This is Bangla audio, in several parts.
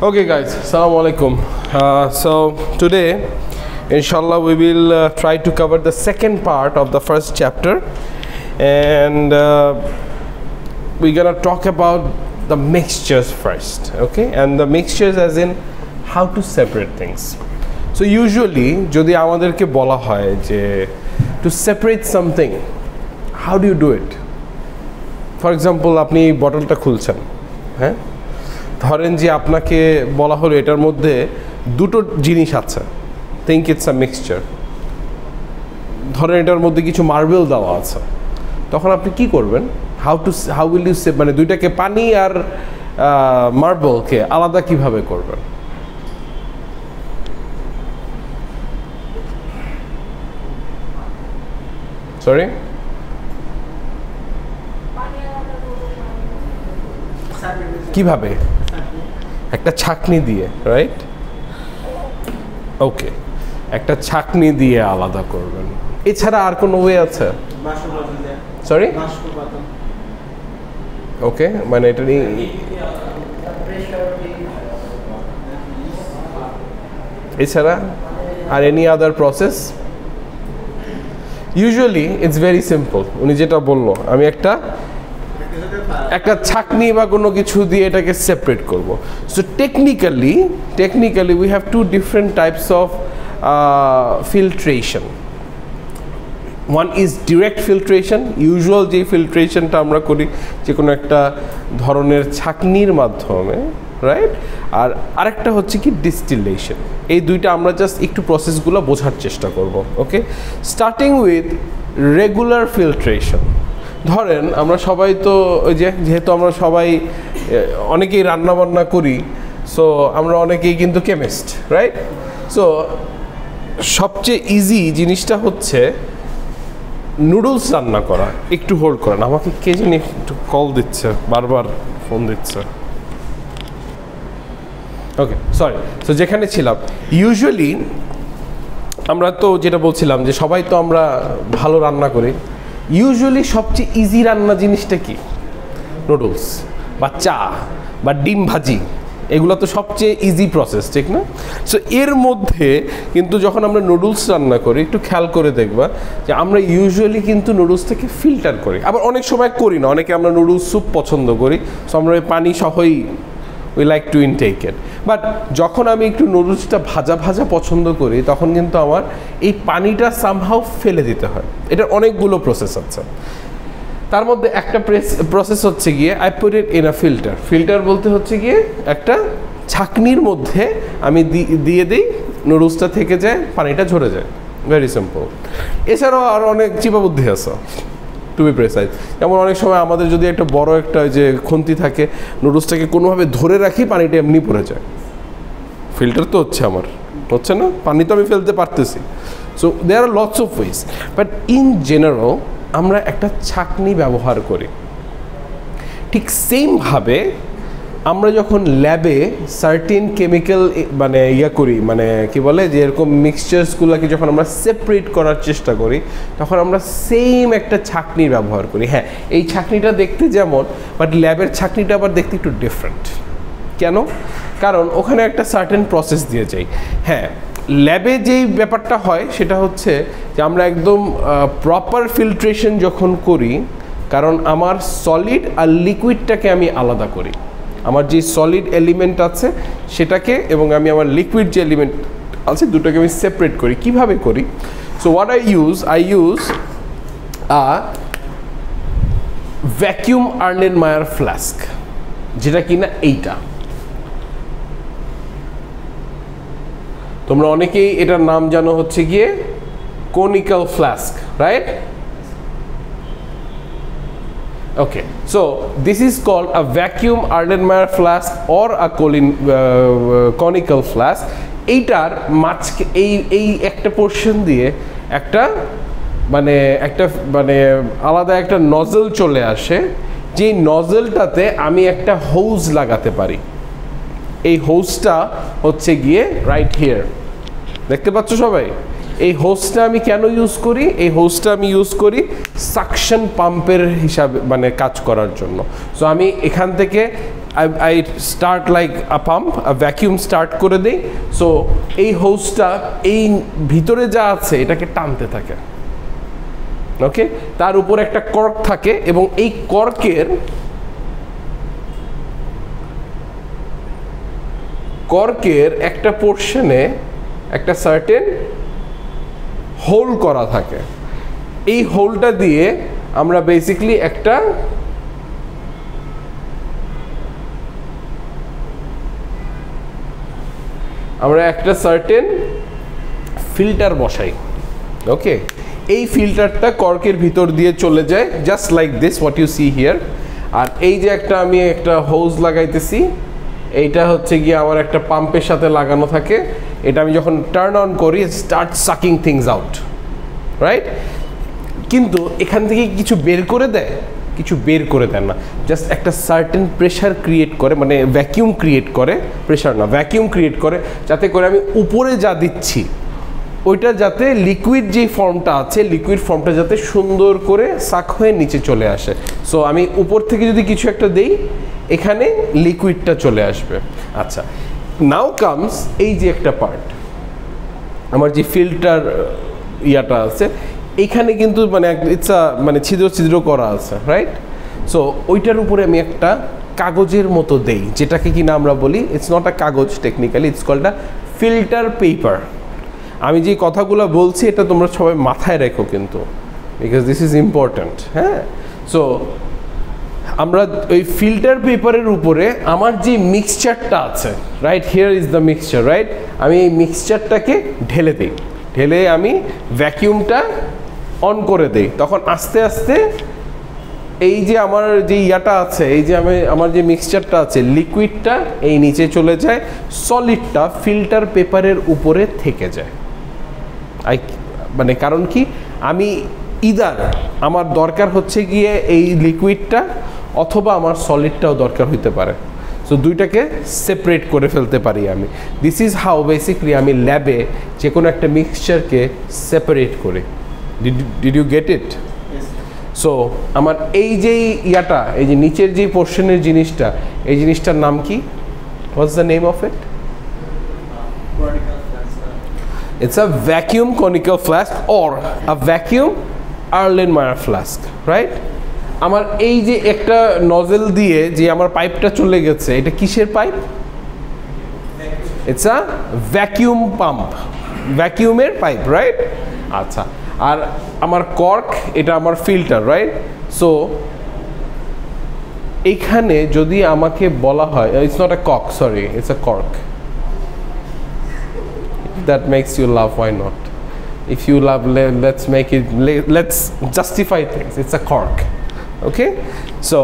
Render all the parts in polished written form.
Okay guys, assalamu alaikum. So today inshallah we will try to cover the second part of the first chapter, and we're gonna talk about the mixtures first, okay? And the mixtures as in how to separate things. So usually jodi amaderke bola hoy je to separate something, how do you do it? For example, আপনি বটলটা খুলছেন, হ্যাঁ, ধরেন যে আপনাকে বলা হলো এটার মধ্যে দুটো জিনিস আছে, think it's a mixture. ধরেন এটার মধ্যে কিছু মার্বেল দেওয়া আছে, তখন আপনি কি করবেন? how will you say, মানে দুইটাকে পানি আর মার্বেলকে আলাদা কিভাবে করবেন? সরি, কিভাবে? একটা ছাঁকনি দিয়ে, রাইট? ওকে, একটা ছাঁকনি দিয়ে আলাদা করবেন। এছাড়া আর কোনো ওয়ে আছে? সরি, ওকে, মানে এটা এছাড়া আর any other process? Usually it's very simple. উনি যেটা বললো, আমি একটা ছাঁকনি বা কোনো কিছু দিয়ে এটাকে সেপারেট করব। So technically we have to different types of filtration. One is direct filtration, usual যে ফিল্ট্রেশনটা আমরা করি যে কোনো একটা ধরনের ছাঁকনির মাধ্যমে, রাইট? আর আরেকটা হচ্ছে কি ডিস্টিলেশন। এই দুইটা আমরা জাস্ট একটু প্রসেসগুলো বোঝার চেষ্টা করব, okay? Starting with regular filtration. ধরেন আমরা সবাই তো ওই যেহেতু আমরা সবাই অনেকেই রান্নাবান্না করি, সো আমরা অনেকেই কিন্তু কেমিস্ট, রাইট? সো সবচেয়ে ইজি জিনিসটা হচ্ছে নুডলস রান্না করা। একটু হোল্ড করেন, আমাকে কে জানি একটু কল দিচ্ছে, বারবার ফোন দিচ্ছে। ওকে, সরি। সো যেখানে ছিলাম, ইউজুয়ালি আমরা তো যেটা বলছিলাম যে সবাই তো আমরা ভালো রান্না করি। ইউজুয়ালি সবচেয়ে ইজি রান্না জিনিসটা কি? নুডলস বা চা বা ডিম ভাজি, এগুলো তো সবচেয়ে ইজি প্রসেস, ঠিক না? সো এর মধ্যে কিন্তু যখন আমরা নুডলস রান্না করি, একটু খেয়াল করে দেখবা যে আমরা ইউজুয়ালি কিন্তু নুডলসটাকে ফিল্টার করি। আবার অনেক সময় করি না, অনেকে আমরা নুডলস স্যুপ পছন্দ করি, সো আমরা ওই পানি সহই we like to intake it. But যখন আমি একটু নুডলসটা ভাজা ভাজা পছন্দ করি, তখন কিন্তু আমার এই পানিটা সামহাউ ফেলে দিতে হয়। এটার অনেকগুলো প্রসেস আছে। তার মধ্যে একটা প্রসেস হচ্ছে গিয়ে I put it in a filter. Filter বলতে হচ্ছে গিয়ে একটা ছাঁকনির মধ্যে আমি দিয়ে দিই, নুডলসটা থেকে যায়, পানিটা ঝরে যায়। Very simple. এছাড়াও আরও অনেক চিপা বুদ্ধি আছে, টু বি প্রেসাইজ। যেমন অনেক সময় আমাদের যদি একটা বড় একটা যে খুন্তি থাকে, নুডলসটাকে কোনোভাবে ধরে রাখি, পানিটা এমনি পড়ে যায়। ফিল্টার তো হচ্ছে আমার, হচ্ছে না? পানি তো আমি ফেলতে পারতেছি। So there are lots of ways, but in general আমরা একটা ছাঁকনি ব্যবহার করি। ঠিক সেমভাবে আমরা যখন ল্যাবে সার্টিন কেমিক্যাল মানে করি, মানে কি বলে যে এরকম মিক্সচার্সগুলোকে যখন আমরা সেপারেট করার চেষ্টা করি, তখন আমরা সেম একটা ছাঁকনির ব্যবহার করি। হ্যাঁ, এই ছাঁকনিটা দেখতে যেমন, বাট ল্যাবের ছাঁকনিটা আবার দেখতে একটু ডিফারেন্ট। কেন? কারণ ওখানে একটা সার্টেন প্রসেস দিয়ে যাই। হ্যাঁ, ল্যাবে যেই ব্যাপারটা হয় সেটা হচ্ছে যে আমরা একদম প্রপার ফিল্ট্রেশন যখন করি, কারণ আমার সলিড আর লিকুইডটাকে আমি আলাদা করি। আমার যে সলিড এলিমেন্ট আছে সেটাকে এবং আমি আমার লিকুইড যে এলিমেন্ট আছে দুটোকে আমি সেপারেট করি। কিভাবে করি? So what I use a vacuum Erlenmeyer flask, যেটা কিনা এইটা। তোমরা অনেকেই এটার নাম জানো হচ্ছে গিয়ে conical flask, right? Okay, so this is called a vacuum Erlenmeyer flask or a conical flask. এইটার মাঝকে এই একটা পোর্শন দিয়ে একটা আলাদা একটা নজল চলে আসে, যেই নজলটাতে আমি একটা হোজ লাগাতে পারি। এই হোজটা হচ্ছে গিয়ে রাইট হিয়ার, দেখতে পাচ্ছ সবাই? এই হোসটা আমি কেন ইউজ করি? এই হোসটা আমি ইউজ করি সাকশন পাম্পের হিসাবে, মানে কাজ করার জন্য। সো আমি এখান থেকে I start like a pump, a vacuum start করে দেই, সো এই হোসটা এই ভিতরে যা আছে এটাকে টানতে থাকে, ওকে। তার উপর একটা কর্ক থাকে এবং এই কর্কের একটা পোর্শনে একটা সার্টেন হোল করা থাকে। এই হোলটা দিয়ে আমরা বেসিক্যালি একটা সার্টেন ফিল্টার বসাই, ওকে। এই ফিল্টারটা কর্কের ভিতর দিয়ে চলে যায় just like this, what you see here. আর এই যে আমি একটা হোজ লাগাইতেছি, এইটা হচ্ছে গিয়ে আমার একটা পাম্পের সাথে লাগানো থাকে। এটা আমি যখন টার্ন অন করি, start sucking things out, right. কিন্তু এখান থেকে কিছু বের করে দেয়? কিছু বের করে দেয় না, জাস্ট একটা সার্টেন প্রেশার ক্রিয়েট করে, মানে ভ্যাকিউম ক্রিয়েট করে, প্রেশার না ভ্যাকিউম ক্রিয়েট করে, যাতে করে আমি উপরে যা দিচ্ছি ওইটা যাতে লিকুইড যে ফর্মটা আছে, লিকুইড ফর্মটা যাতে সুন্দর করে সাক হয়ে নিচে চলে আসে। সো আমি উপর থেকে যদি কিছু একটা দেই, এখানে লিকুইডটা চলে আসবে। আচ্ছা, নাও কামস এই যে একটা পার্ট, আমার যে ফিল্টার ইয়াটা আছে, এইখানে কিন্তু মানে ছিদ্র ছিদ্র করা আছে, রাইট। সো ওইটার উপরে আমি একটা কাগজের মতো দেই, যেটাকে কিনা আমরা বলি, ইটস নট আ কাগজ technically, it's called a filter paper. আমি যে কথাগুলো বলছি এটা তোমরা সবাই মাথায় রেখো কিন্তু, বিকজ দিস ইজ ইম্পর্ট্যান্ট, হ্যাঁ। সো আমরা ওই ফিল্টার পেপারের উপরে আমার যে মিক্সচারটা আছে, right, here is the mixture, right, আমি এই মিক্সচারটাকে ঢেলে দিই, ঢেলে আমি ভ্যাকিউমটা অন করে দেই। তখন আস্তে আস্তে এই যে আমার যে ইয়াটা আছে, এই যে আমার যে মিক্সচারটা আছে, লিকুইডটা এই নিচে চলে যায়, সলিডটা ফিল্টার পেপারের উপরে থেকে যায়। মানে কারণ কি, আমি ইদার আমার দরকার হচ্ছে গিয়ে এই লিকুইডটা, অথবা আমার সলিডটাও দরকার হইতে পারে। সো দুইটাকে সেপারেট করে ফেলতে পারি আমি। দিস ইজ হাউ বেসিক্যালি আমি ল্যাবে যে কোনো একটা মিক্সচারকে সেপারেট করি। Did you get it? So আমার এই যে ইয়াটা, এই যে নিচের যে পোর্শনের জিনিসটা, এই জিনিসটার নাম কি? What's the name of it? It's a vacuum conical flask or a vacuum Erlenmeyer flask, right? আমার এই যে একটা নজেল দিয়ে যে আমার পাইপটা চলে গেছে, এটা কিসের pipe? It's a vacuum pump, ভ্যাকিউমের পাইপ, রাইট? আচ্ছা, আর আমার কর্ক, এটা আমার ফিল্টার, রাইট? সো এইখানে যদি আমাকে বলা হয়, it's not a cock, sorry, it's a cork. That makes you laugh, why not? If you love, let's justify things. It's a cork, okay? So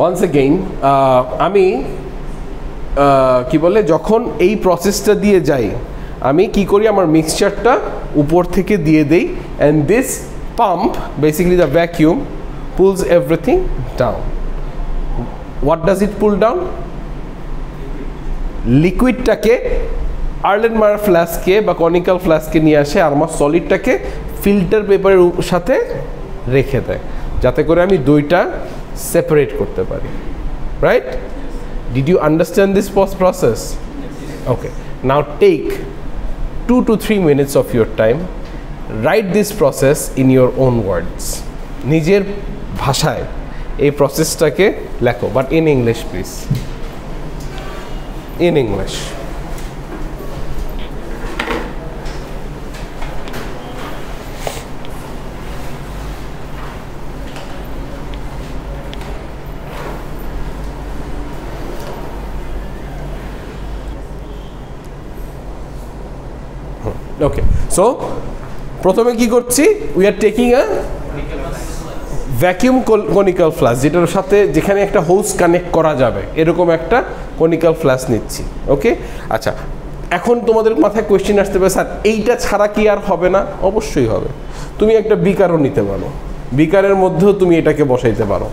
once again, আমি কি বলে, যখন এই প্রসেসটা দিয়ে যাই, আমি কি করি, আমার মিক্সচারটা উপর থেকে দিয়ে দেই, and this pump, basically the vacuum, pulls everything down. What does it pull down? লিকুইডটাকে আর্লেনমায়ার ফ্লাস্কে বা কনিক্যাল ফ্লাস্কে নিয়ে আসে, আর আমার সলিডটাকে ফিল্টার পেপারের সাথে রেখে দেয়, যাতে করে আমি দুইটা সেপারেট করতে পারি, right? Did you understand this process? Okay, now take 2 to 3 minutes of your time, write this process in your own words. নিজের ভাষায় এই প্রসেসটাকে লেখো, but in English please, in English. Okay, so প্রথমে কি করছি, we are taking a vacuum conical flask, যেটার সাথে যেখানে একটা হোস কানেক্ট করা যাবে এরকম একটা কনিক্যাল ফ্লাস্ক নিচ্ছি, ওকে? আচ্ছা, এখন তোমাদের মাথায় কোয়েশ্চেন আসতে পারে, স্যার এইটা ছাড়া কি আর হবে না? অবশ্যই হবে। তুমি একটা বিকারও নিতে পারো, বিকারের মধ্যেও তুমি এটাকে বসাইতে পারো,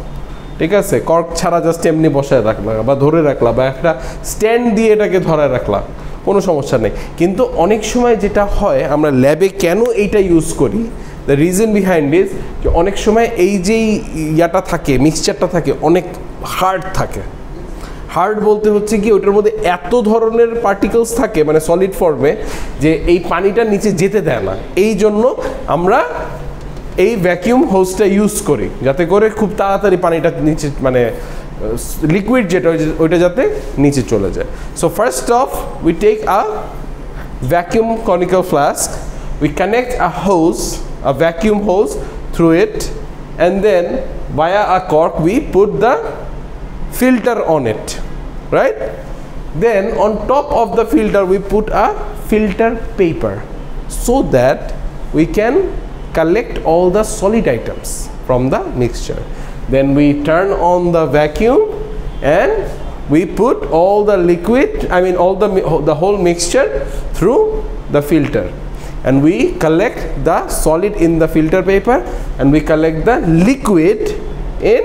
ঠিক আছে? কর্ক ছাড়া জাস্ট এমনি বসায় রাখলা বা ধরে রাখলা, বা একটা স্ট্যান্ড দিয়ে এটাকে ধরে রাখলা, কোনো সমস্যা নেই। কিন্তু অনেক সময় যেটা হয়, আমরা ল্যাবে কেন এইটা ইউজ করি, দ্য রিজন বিহাইন্ড ইজ যে অনেক সময় এই যেই ইয়াটা থাকে, মিক্সচারটা থাকে, অনেক হার্ড থাকে। হার্ড বলতে হচ্ছে কি ওইটার মধ্যে এত ধরনের পার্টিকেলস থাকে মানে সলিড ফর্মে যে এই পানিটা নিচে যেতে দেয় না। এই জন্য আমরা এই ভ্যাকিউম হোজটা ইউজ করি যাতে করে খুব তাড়াতাড়ি পানিটা নিচে মানে লিকুইড যেটা ওইটা যাতে নিচে চলে যায়। So first of we take a vacuum conical flask, we connect a hose, a vacuum hose through it, and then via a cork we put the filter on it, right? Then on top of the filter we put a filter paper so that we can collect all the solid items from the mixture. Then we turn on the vacuum and we put all the liquid, I mean all the whole mixture through the filter, and we collect the solid in the filter paper and we collect the liquid in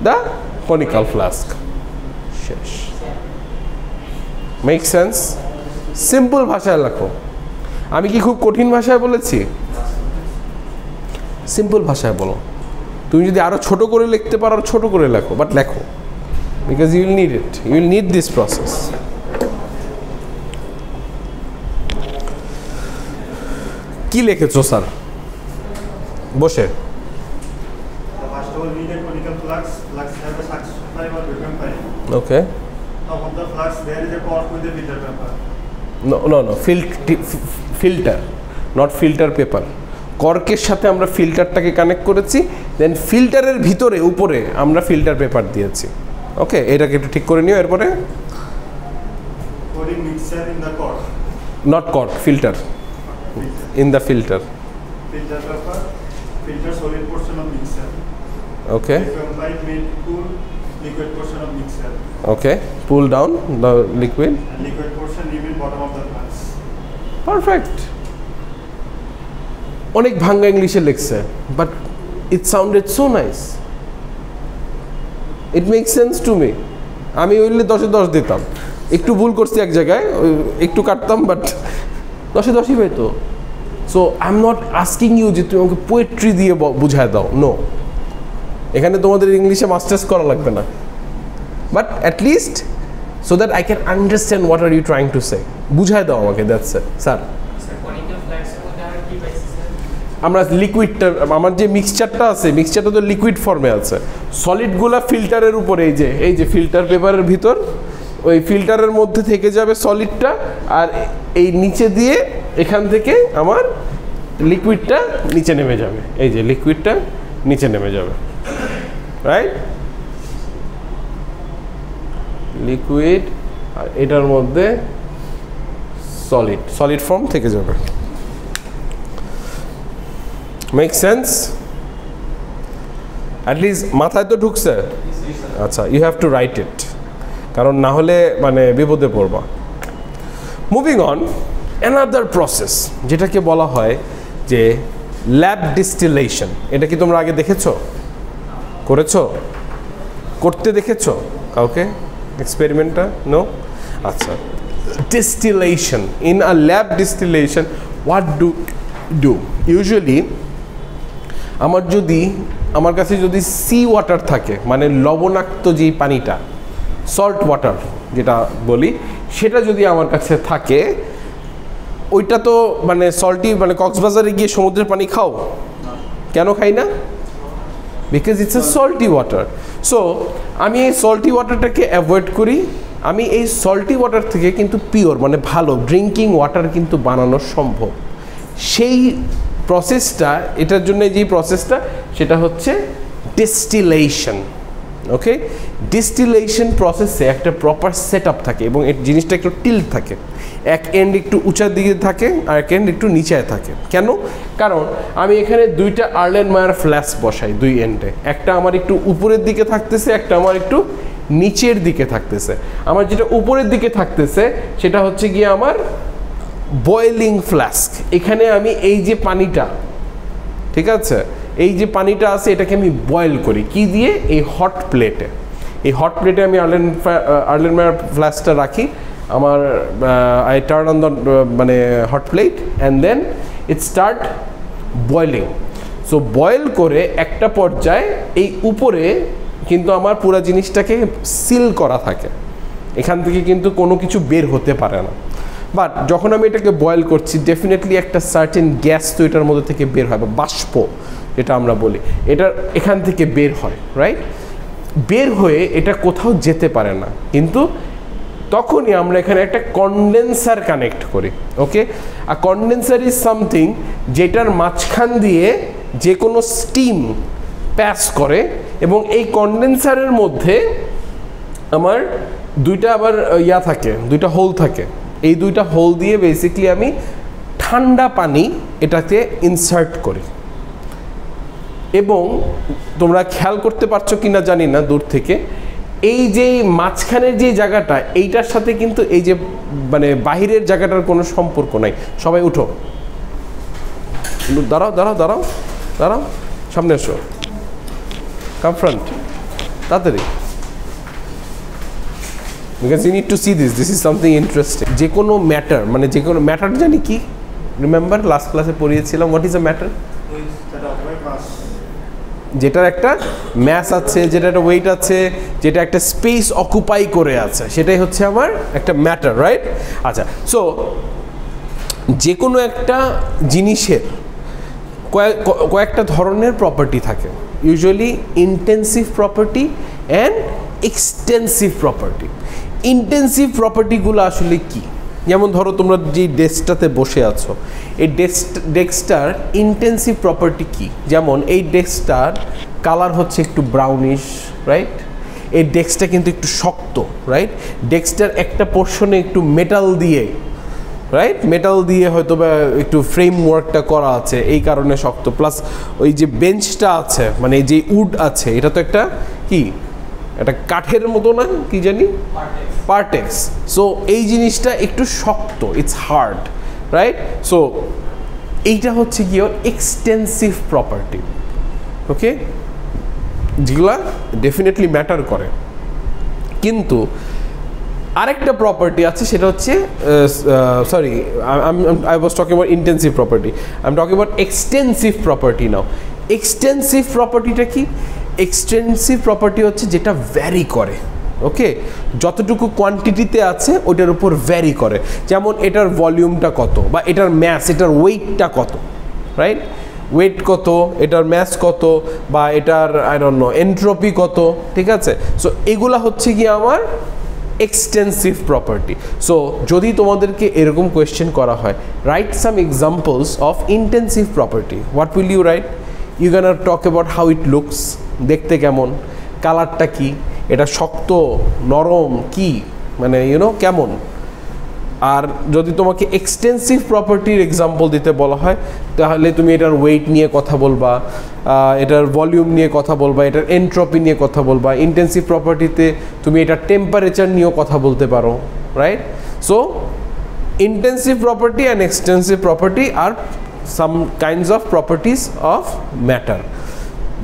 the conical flask. শেষ। Make sense? সিম্পল ভাষায় লেখো। আমি কি খুব কঠিন ভাষায় বলেছি? সিম্পল ভাষায় বলো। তুমি যদি আরো ছোট করে লিখতে পারো ছোট করে লেখো, বাট লেখো, because you will need it, you will need this process. কি লিখেছো স্যার বসে? First of all, we need a conical flux. Flux has a suction pipe or vacuum pipe. Okay. Top of the flux, there is a cork with a filter paper. No, filter, not filter paper. কর্কের সাথে আমরা ফিল্টারটাকে কানেক্ট করেছি, দেন ফিল্টারের ভিতরে উপরে আমরা ফিল্টার পেপার দিয়েছি। ওকে, এটাকে একটু ঠিক করে নিও। এরপরে Pouring mixture in the cork. Not cork, filter in the filter. Filter paper, filter solid portion of mixture. Okay Vacuum pipe made cool liquid portion of mixture. Okay, pull down the liquid. And liquid portion leave in bottom of the flux. Perfect. অনেক ভাঙ্গা ইংলিশে লিখছে, but it sounded so nice, it make sense to me. আমি ওইলে 10-এ 10 দিতাম, একটু ভুল করছি এক জায়গায়, একটু কাটতাম, বাট 10-এ 10ই পেতো। So I am not asking you যে তুমি আমাকে পোয়েট্রি দিয়ে বুঝায় দাও, নো। এখানে তোমাদের ইংলিশে মাস্টার্স করা লাগবে না, but at least so that I can understand what are you trying to say, বুঝায় দাও আমাকে, দ্যাটস ইট স্যার। আমরা লিকুইডটা, আমার যে মিক্সচারটা আছে, মিক্সচারটা তো লিকুইড ফর্মে আছে, সলিডগুলা ফিল্টারের উপরে, এই যে ফিল্টার পেপারের ভিতর, ওই ফিল্টারের মধ্যে থেকে যাবে সলিডটা, আর এই নিচে দিয়ে এখান থেকে আমার লিকুইডটা নিচে নেমে যাবে, এই যে লিকুইডটা নিচে নেমে যাবে, রাইট? লিকুইড আর এটার মধ্যে সলিড ফর্ম থেকে যাবে। Make sense? অ্যাটলিস্ট মাথায় তো ঢুকছে? আচ্ছা, ইউ হ্যাভ টু রাইট ইট, কারণ না হলে মানে বিপদে পড়বা। মুভিং অন, অ্যানাদার প্রসেস যেটাকে বলা হয় যে ল্যাব ডিস্টিলেশন। এটা কি তোমরা আগে দেখেছো, করেছো, করতে দেখেছো কাউকে এক্সপেরিমেন্টটা? নো? আচ্ছা, distillation, in a lab distillation what do usually, আমার কাছে যদি সি ওয়াটার থাকে, মানে লবণাক্ত যেই পানিটা, সল্ট ওয়াটার যেটা বলি, সেটা যদি আমার কাছে থাকে, ওইটা তো মানে সল্টি, মানে কক্সবাজারে গিয়ে সমুদ্রের পানি খাও? কেন খাই না? Because it's a salty water. So আমি এই সল্টি ওয়াটারটাকে অ্যাভয়েড করি। আমি এই সল্টি ওয়াটার থেকে কিন্তু পিওর, মানে ভালো ড্রিঙ্কিং ওয়াটার কিন্তু বানানো সম্ভব। সেই প্রসেসটা, এটার জন্য যেই প্রসেসটা, সেটা হচ্ছে ডিস্টিলেশন। ওকে, ডিস্টিলেশন প্রসেসে একটা প্রপার সেট আপ থাকে এবং এই জিনিসটা একটু টিল্ট থাকে, এক এন্ড একটু উঁচার দিকে থাকে আর এক এন্ড একটু নিচায় থাকে। কেন? কারণ আমি এখানে দুইটা আর্লেনমায়ার ফ্ল্যাস্ক বসাই দুই এন্ডে, একটা আমার একটু উপরের দিকে থাকতেছে, একটা আমার একটু নিচের দিকে থাকতেছে। আমার যেটা উপরের দিকে থাকতেছে সেটা হচ্ছে গিয়ে আমার বয়েলিং ফ্ল্যাস্ক। এখানে আমি এই যে পানিটা, ঠিক আছে, এই যে পানিটা আছে এটাকে আমি বয়েল করি কি দিয়ে? এই হট প্লেটে। এই হট প্লেটে আমি আর্লেনমায়ার ফ্ল্যাস্কটা রাখি, আমার আই টার্ন অন দ্য মানে hot plate and then it start boiling. So boil করে একটা পর্যায়ে এই উপরে কিন্তু আমার পুরো জিনিসটাকে সিল করা থাকে, এখান থেকে কিন্তু কোনো কিছু বের হতে পারে না। বাট যখন আমি এটাকে বয়েল করছি ডেফিনেটলি একটা সার্টেন গ্যাস তো এটার মধ্যে থেকে বের হয়, বা বাষ্প যেটা আমরা বলি, এটা এখান থেকে বের হয়, রাইট? বের হয়ে এটা কোথাও যেতে পারে না, কিন্তু তখনই আমরা এখানে একটা কন্ডেন্সার কানেক্ট করি। ওকে, আর কন্ডেন্সার ইজ সামথিং যেটার মাঝখান দিয়ে যে কোনো স্টিম প্যাস করে, এবং এই কন্ডেন্সারের মধ্যে আমার দুইটা আবার থাকে, দুইটা হোল থাকে। এই দুইটা হোল দিয়ে বেসিক্যালি আমি ঠান্ডা পানি এটাতে ইনসার্ট করি। এবং তোমরা খেয়াল করতে পারছো কিনা জানি না দূর থেকে, এই যে মাঝখানের যে জায়গাটা, এইটার সাথে কিন্তু এই যে মানে বাহিরের জায়গাটার কোনো সম্পর্ক নাই। সবাই উঠো, দাঁড়াও দাঁড়াও দাঁড়াও দাঁড়াও, সামনে এসো, কাম ফ্রন্ট, তাড়াতাড়ি, because you need to see this is something interesting. যে কোনো ম্যাটার, মানে যে কোনো ম্যাটার জানি কি, রিমেম্বার লাস্ট ক্লাসে পড়িয়েছিলাম, হোয়াট ইজ আ ম্যাটার? যেটার একটা ম্যাস আছে, যেটা একটা ওয়েট আছে, যেটা একটা স্পেস অকুপাই করে আছে, সেটাই হচ্ছে আমার একটা ম্যাটার, রাইট? আচ্ছা, সো যে কোনো একটা জিনিসের কয়েকটা ধরনের প্রপার্টি থাকে, usually intensive property and extensive property. Intensive প্রপার্টিগুলো আসলে কি? যেমন ধরো তোমরা যে ডেস্কটাতে বসে আছো, এই ডেস্কটার ইন্টেন্সিভ প্রপার্টি কি? যেমন এই ডেস্কটার কালার হচ্ছে একটু ব্রাউনিশ, রাইট? এই ডেস্কটা কিন্তু একটু শক্ত, রাইট? ডেস্কটার একটা পোর্শনে একটু মেটাল দিয়ে, রাইট, মেটাল দিয়ে হয়তো বা একটু ফ্রেমওয়ার্কটা করা আছে, এই কারণে শক্ত। প্লাস ওই যে বেঞ্চটা আছে, মানে যে উড আছে, এটা তো একটা কি, একটা কাঠের মতো না, কি জানি, পার্টেক্স। সো এই জিনিসটা একটু শক্ত, ইটস হার্ড, রাইট? সো এইটা হচ্ছে কি এক্সটেন্সিভ প্রপার্টি। ওকে, যেগুলা ডেফিনেটলি ম্যাটার করে। কিন্তু আরেকটা প্রপার্টি আছে, সেটা হচ্ছে sorry, I was talking about intensive property, I am talking about extensive property now. Extensive প্রপার্টিটা কি? এক্সটেন্সিভ প্রপার্টি হচ্ছে যেটা ভ্যারি করে, ওকে, যতটুকু কোয়ান্টিটিতে আছে ওইটার উপর ভ্যারি করে। যেমন এটার ভলিউমটা কত, বা এটার ম্যাস, এটার ওয়েটটা কত, রাইট? ওয়েট কত, এটার ম্যাস কত, বা এটার আই ডোন্ট নো এন্ট্রপি কত, ঠিক আছে? সো এগুলা হচ্ছে কি আমার এক্সটেন্সিভ প্রপার্টি। সো যদি তোমাদেরকে এরকম কোয়েশ্চেন করা হয়, write some examples of intensive property, what will you write? You can talk about how it looks, দেখতে কেমন, কালারটা কি, এটা শক্ত নরম কি, মানে ইউনো কেমন। আর যদি তোমাকে এক্সটেন্সিভ প্রপার্টির এক্সাম্পল দিতে বলা হয়, তাহলে তুমি এটার ওয়েট নিয়ে কথা বলবা, এটার ভলিউম নিয়ে কথা বলবা, এটার এন্ট্রপি নিয়ে কথা বলবা। ইন্টেন্সিভ প্রপার্টিতে তুমি এটার টেম্পারেচার নিয়েও কথা বলতে পারো, right? So intensive property and extensive property are some kinds of properties of matter,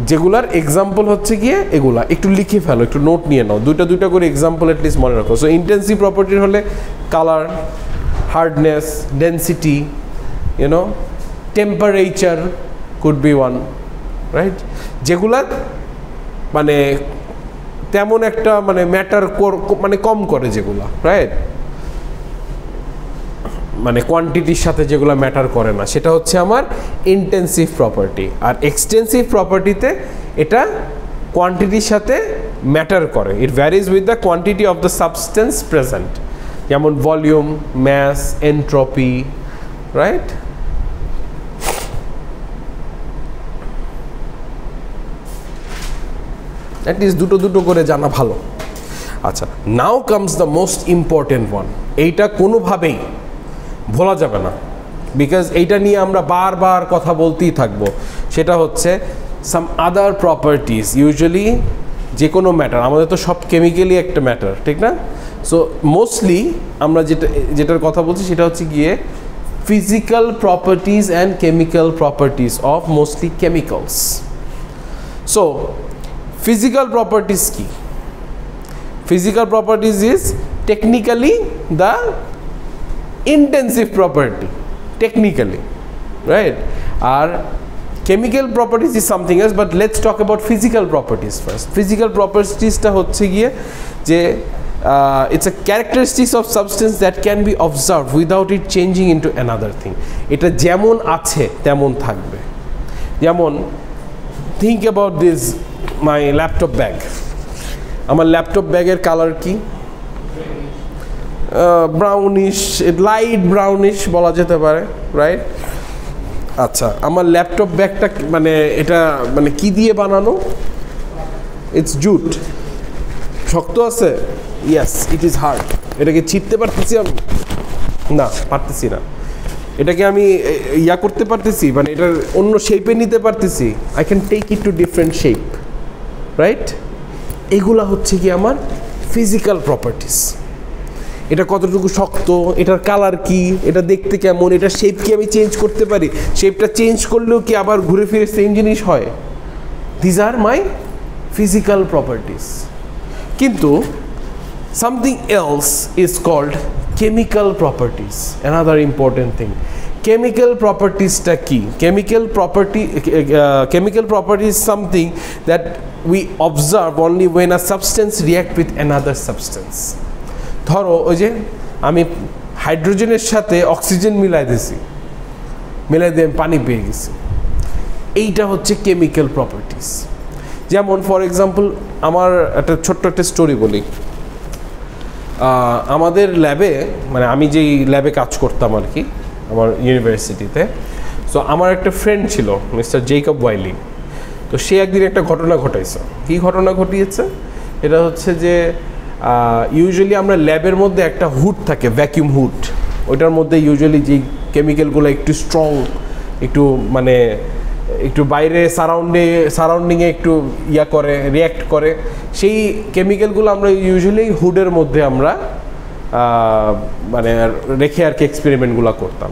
যেগুলার এক্সাম্পল হচ্ছে গিয়ে এগুলা। একটু লিখে ফেলো, একটু নোট নিয়ে নাও, দুইটা করে এক্সাম্পল অ্যাটলিস্ট মনে রাখো। সো ইন্টেন্সিভ প্রপার্টির হলে colour, hardness, density, you know, temperature could be one, right? যেগুলা মানে তেমন একটা মানে ম্যাটার মানে কম করে যেগুলা, রাইট, মানে কোয়ান্টিটির সাথে যেগুলো ম্যাটার করে না, সেটা হচ্ছে আমার ইন্টেন্সিভ প্রপার্টি। আর এক্সটেন্সিভ প্রপার্টিতে এটা কোয়ান্টিটির সাথে ম্যাটার করে, it varies with the quantity of the substance present, যেমন volume, mass, entropy, right? At least দুটো করে জানা ভালো। আচ্ছা, now comes the most important one. এইটা কোনোভাবেই ভোলা যাবে না, বিকজ এইটা নিয়ে আমরা বারবার কথা বলতেই থাকবো। সেটা হচ্ছে সাম আদার প্রপার্টিস। ইউজুয়ালি যে কোনো ম্যাটার, আমাদের তো সব কেমিক্যালি একটা ম্যাটার, ঠিক না? সো মোস্টলি আমরা যেটার কথা বলছি সেটা হচ্ছে গিয়ে physical properties and chemical properties of mostly chemicals. So physical properties কি? Physical properties is technically the intensive property, technically, right? আর chemical properties is something else, but let's talk about physical properties first. Physical প্রপার্টিজটা হচ্ছে গিয়ে যে it's a characteristics of substance that can be observed without it changing into another thing. এটা যেমন আছে তেমন থাকবে। যেমন think about this, my laptop bag. আমার ল্যাপটপ ব্যাগের কালার কি? ব্রাউনিশ, লাইট ব্রাউনিশ বলা যেতে পারে, রাইট? আচ্ছা, আমার ল্যাপটপ ব্যাগটা মানে এটা মানে কি দিয়ে বানানো? It's jute. শক্ত আছে? Yes, it is hard. এটাকে ছিটতে পারতেছি আমি? না, পারতেছি না। এটাকে আমি ইয়া করতে পারতেছি, মানে এটার অন্য শেপে নিতে পারতেছি। I can take it to different shape, right? এগুলা হচ্ছে কি আমার ফিজিক্যাল প্রপার্টিস। এটা কতটুকু শক্ত, এটার কালার কি, এটা দেখতে কেমন, এটার শেপ কি আমি চেঞ্জ করতে পারি, শেপটা চেঞ্জ করলেও কি আবার ঘুরে ফিরে সেম জিনিস হয়? These are my physical properties. কিন্তু something else is called chemical properties, another important thing. Chemical properties ta ki? Chemical property is something that we observe only when a substance react with another substance. ধরো ওই যে আমি হাইড্রোজেনের সাথে অক্সিজেন মিলাই দিয়েছি, মিলাই দিয়ে পানি পেয়ে গেছি, এইটা হচ্ছে কেমিক্যাল প্রপার্টিস। যেমন ফর এক্সাম্পল আমার একটা ছোট্ট একটা স্টোরি বলি। আমাদের ল্যাবে, মানে আমি যেই ল্যাবে কাজ করতাম আর কি আমার ইউনিভার্সিটিতে, সো আমার একটা ফ্রেন্ড ছিল মিস্টার জেকব ওয়াইলি। তো সে একদিন একটা ঘটনা ঘটাইছে। কী ঘটনা ঘটিয়েছে? এটা হচ্ছে যে ইউজুয়ালি আমরা ল্যাবের মধ্যে একটা হুড থাকে, ভ্যাকিউম হুড, ওইটার মধ্যে ইউজুয়ালি যেই কেমিক্যালগুলো একটু স্ট্রং, একটু মানে একটু বাইরে সারাউন্ডিংয়ে একটু ইয়া করে, রিয়্যাক্ট করে, সেই কেমিক্যালগুলো আমরা ইউজুয়ালি হুডের মধ্যে আমরা মানে রেখে আর কি এক্সপেরিমেন্টগুলো করতাম।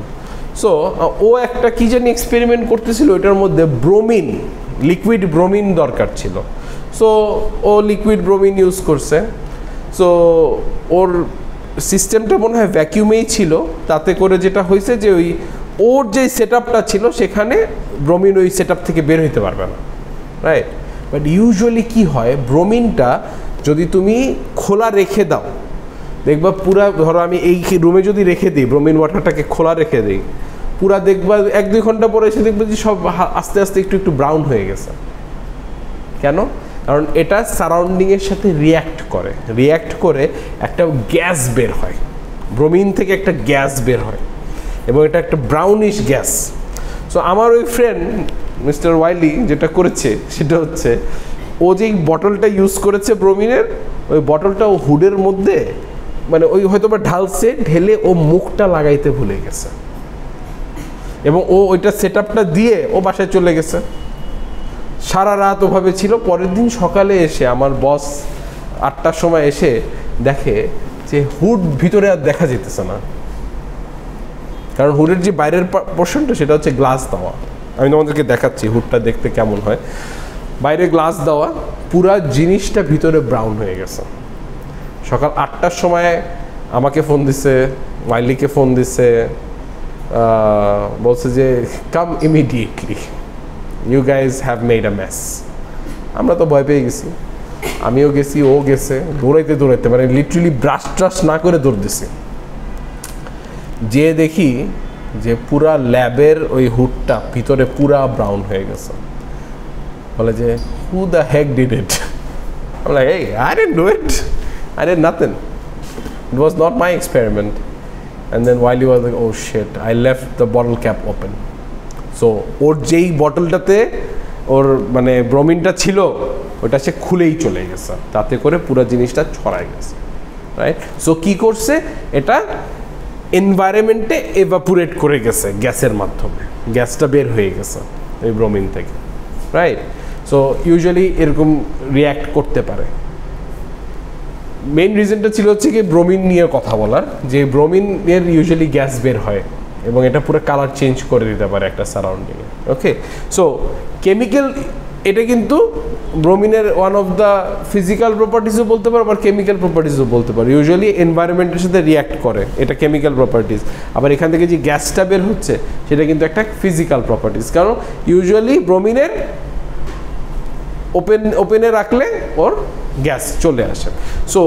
সো ও একটা কী জানি এক্সপেরিমেন্ট করতেছিল, ওইটার মধ্যে ব্রোমিন, লিকুইড ব্রোমিন দরকার ছিল। সো ও লিকুইড ব্রোমিন ইউজ করছে। সো ওর সিস্টেমটা মনে হয় ভ্যাকিউমেই ছিল, তাতে করে যেটা হয়েছে যে ওর যে সেট আপটা ছিল সেখানে ব্রোমিন ওই সেট আপ থেকে বের হইতে পারবে না, রাইট? বাট ইউজুয়ালি কী হয়, ব্রোমিনটা যদি তুমি খোলা রেখে দাও, দেখবা পুরা, ধরো আমি এই রুমে যদি রেখে দিই, ব্রোমিন ওয়াটারটাকে খোলা রেখে দিই, পুরা দেখবা 1-2 ঘন্টা পরে এসে দেখবে যে সব আস্তে আস্তে একটু ব্রাউন হয়ে গেছে। কেন? কারণ এটা সারাউন্ডিংয়ের সাথে রিয়্যাক্ট করে একটা গ্যাস বের হয়, ব্রোমিন থেকে একটা গ্যাস বের হয়, এবং এটা একটা ব্রাউনিশ গ্যাস। সো আমার ওই ফ্রেন্ড মিস্টার ওয়াইলি যেটা করেছে সেটা হচ্ছে, ও যেই বটলটা ইউজ করেছে ব্রোমিনের, ওই বটলটা ও হুডের মধ্যে মানে ওই হয়তো বা ঢেলে ও মুখটা লাগাইতে ভুলে গেছে, এবং ও ওইটা সেট আপটা দিয়ে ও বাসায় চলে গেছে। সারা রাত ওভাবে ছিল। পরের দিন সকালে এসে আমার বস 8টার সময় এসে দেখে যে হুড ভিতরে আর দেখা যেতেছে না, কারণ হুডের যে বাইরের পোর্শনটা সেটা হচ্ছে গ্লাস দেওয়া। আমি তোমাদেরকে দেখাচ্ছি হুডটা দেখতে কেমন হয়। বাইরে গ্লাস দেওয়া, পুরা জিনিসটা ভিতরে ব্রাউন হয়ে গেছে। সকাল 8টার সময় আমাকে ফোন দিছে, ওয়াইলিকে ফোন দিছে, বলছে যে come immediately, you guys have made a mess. আমরা তো ভয় পেয়ে গেছি, আমিও গেছি, ও গেছে, দৌড়াইতে মানে লিটারালি ব্রাশ না করে দৌড় দিছি। যে দেখি যে পুরা ল্যাবের ওই হুডটা ভিতরে পুরা ব্রাউন হয়ে গেছে। বলে যে who the Heck did it? I'm like, hey, I didn't do it. I did nothing. It was not my experiment. And then while he was like, oh shit, I left the bottle cap open. So ওর যেই বটলটাতে ওর মানে ব্রোমিনটা ছিল ওটা সে খুলেই চলে গেছে, তাতে করে পুরো জিনিসটা ছড়ায় গেছে, রাইট? সো কী করছে, এটা এনভায়রনমেন্টে এভাপোরেট করে গেছে গ্যাসের মাধ্যমে, গ্যাসটা বের হয়ে গেছে এই ব্রোমিন থেকে, রাইট? সো ইউজুয়ালি এরকম রিয়্যাক্ট করতে পারে। মেইন রিজনটা ছিল হচ্ছে কি ব্রোমিন নিয়ে কথা বলার, যে ব্রোমিনের ইউজুয়ালি গ্যাস বের হয় এবং এটা পুরো কালার চেঞ্জ করে দিতে পারে একটা সারাউন্ডিংয়ে। ওকে, সো কেমিক্যাল এটা কিন্তু ব্রোমিনের ওয়ান অফ দ্য ফিজিক্যাল প্রপার্টিসও বলতে পারো, আবার কেমিক্যাল প্রপার্টিসও বলতে পারো। ইউজুয়ালি এনভায়রনমেন্টের সাথে রিয়াক্ট করে, এটা কেমিক্যাল প্রপার্টিস। আবার এখান থেকে যে গ্যাসটা বের হচ্ছে সেটা কিন্তু একটা ফিজিক্যাল প্রপার্টিস, কারণ ইউজুয়ালি ব্রোমিনের ওপেনে রাখলে ওর গ্যাস চলে আসে। সো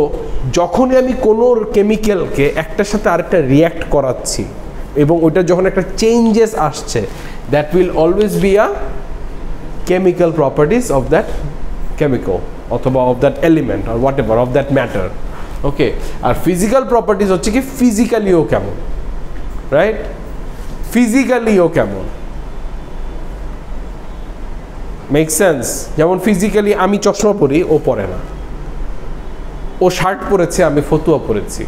যখনই আমি কোনো কেমিক্যালকে একটার সাথে আরেকটা রিয়াক্ট করাচ্ছি এবং ওইটা যখন একটা চেঞ্জেস আসছে, that will always be a chemical properties of that chemical অথবা of that element or whatever of that matter. Okay, আর physical properties হচ্ছে কি ফিজিক্যালিও কেমন, রাইট? ফিজিক্যালিও কেমন, মেক সেন্স? যেমন ফিজিক্যালি আমি চশমা পরি, ও পরে না। ও শার্ট পরেছে, আমি ফতুয়া পরেছি।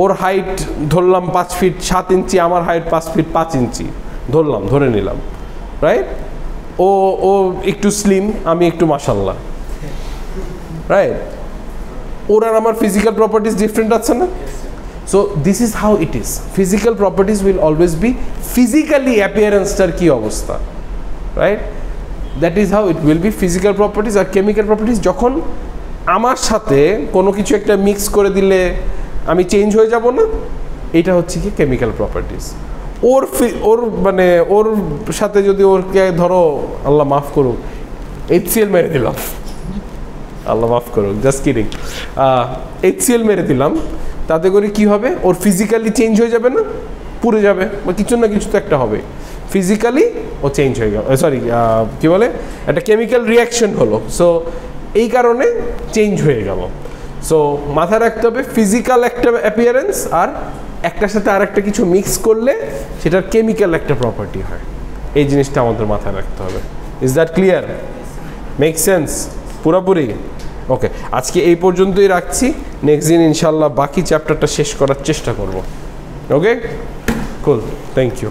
ওর হাইট ধরলাম 5 ফিট 7 ইঞ্চি, আমার হাইট 5 ফিট 5 ইঞ্চি ধরে নিলাম, রাইট? ও একটু স্লিম, আমি একটু মাশাল্লাহ, রাইট? ওর আর আমার ফিজিক্যাল প্রপার্টিস ডিফারেন্ট আছে না? So this is how it is. Physical properties will always be physically অ্যাপিয়ারেন্সটার কী অবস্থা, right? That is how it will be physical properties. আর কেমিক্যাল প্রপার্টিস যখন আমার সাথে কোনো কিছু একটা মিক্স করে দিলে আমি চেঞ্জ হয়ে যাব না, এটা হচ্ছে কি কেমিক্যাল প্রপার্টিস। ওর মানে ওর সাথে যদি ওরকে ধরো আল্লাহ মাফ করুক HCl মেরে দিলাম, আল্লাহ মাফ করুক, জাস্ট কিডিং, HCl মেরে দিলাম, তাতে করে কি হবে? ওর ফিজিক্যালি চেঞ্জ হয়ে যাবে না, পুড়ে যাবে বা কিছু না কিছু তো একটা হবে। ফিজিক্যালি ও চেঞ্জ হয়ে গেল, সরি কি বলে, একটা কেমিক্যাল রিয়াকশন হলো, সো এই কারণে চেঞ্জ হয়ে গেল। সো মাথায় রাখতে হবে ফিজিক্যাল একটা অ্যাপিয়ারেন্স আর একটার সাথে আর একটা কিছু মিক্স করলে সেটার কেমিক্যাল একটা প্রপার্টি হয়। এই জিনিসটা আমাদের মাথায় রাখতে হবে। Is that clear? Make sense পুরোপুরি? ওকে, আজকে এই পর্যন্তই রাখছি। নেক্সট দিন ইনশাল্লাহ বাকি চ্যাপ্টারটা শেষ করার চেষ্টা করব। ওকে, কুল, থ্যাংক ইউ।